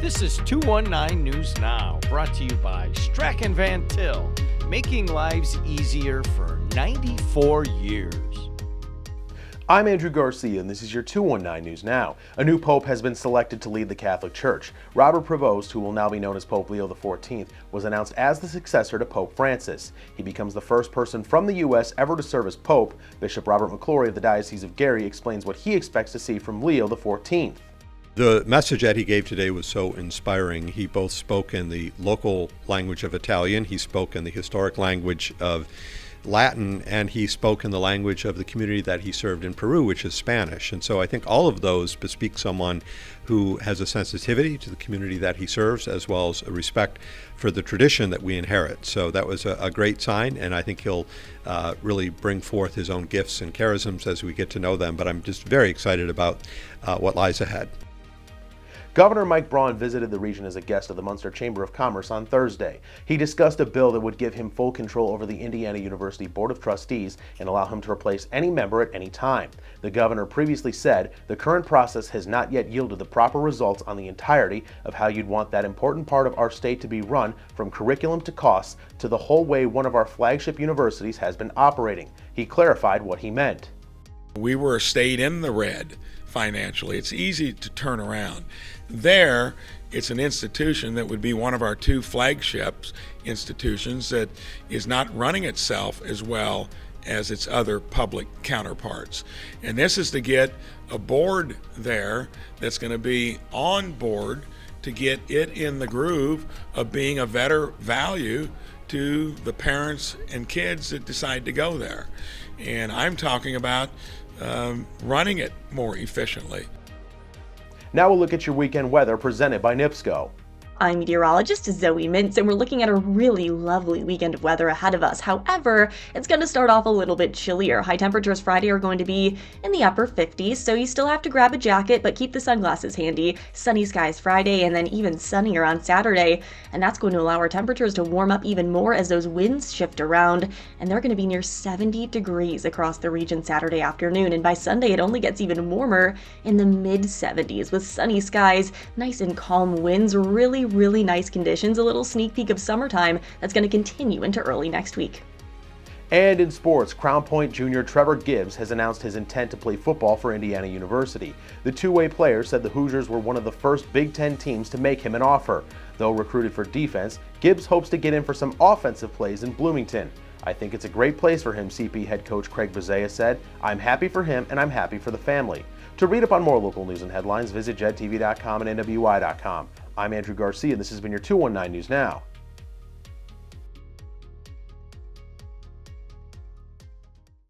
This is 219 News Now, brought to you by Strachan Van Til, making lives easier for 94 years. I'm Andrew Garcia, and this is your 219 News Now. A new pope has been selected to lead the Catholic Church. Robert Prevost, who will now be known as Pope Leo XIV, was announced as the successor to Pope Francis. He becomes the first person from the U.S. ever to serve as Pope. Bishop Robert McClory of the Diocese of Gary explains what he expects to see from Leo XIV. The message that he gave today was so inspiring. He both spoke in the local language of Italian, he spoke in the historic language of Latin, and he spoke in the language of the community that he served in Peru, which is Spanish. And so I think all of those bespeak someone who has a sensitivity to the community that he serves, as well as a respect for the tradition that we inherit. So that was a great sign, and I think he'll really bring forth his own gifts and charisms as we get to know them. But I'm just very excited about what lies ahead. Governor Mike Braun visited the region as a guest of the Munster Chamber of Commerce on Thursday. He discussed a bill that would give him full control over the Indiana University Board of Trustees and allow him to replace any member at any time. The governor previously said the current process has not yet yielded the proper results on the entirety of how you'd want that important part of our state to be run, from curriculum to costs to the whole way one of our flagship universities has been operating. He clarified what he meant. We were a state in the red financially. It's easy to turn around. There, it's an institution that would be one of our two flagship institutions that is not running itself as well as its other public counterparts. And this is to get a board there that's going to be on board to get it in the groove of being a better value to the parents and kids that decide to go there. And I'm talking about running it more efficiently. Now we'll look at your weekend weather presented by NIPSCO. I'm meteorologist Zoe Mintz, and we're looking at a really lovely weekend of weather ahead of us. However, it's going to start off a little bit chillier. High temperatures Friday are going to be in the upper 50s, so you still have to grab a jacket, but keep the sunglasses handy. Sunny skies Friday, and then even sunnier on Saturday, and that's going to allow our temperatures to warm up even more as those winds shift around, and they're going to be near 70 degrees across the region Saturday afternoon, and by Sunday it only gets even warmer in the mid-70s with sunny skies, nice and calm winds, really nice conditions, a little sneak peek of summertime that's going to continue into early next week. And in sports, Crown Point junior Trevor Gibbs has announced his intent to play football for Indiana University. The two-way player said the Hoosiers were one of the first Big Ten teams to make him an offer. Though recruited for defense, Gibbs hopes to get in for some offensive plays in Bloomington. "I think it's a great place for him," CP head coach Craig Bozea said. "I'm happy for him and I'm happy for the family." To read up on more local news and headlines, visit jed-tv.com and nwi-com. I'm Andrew Garcia, and this has been your 219 News Now.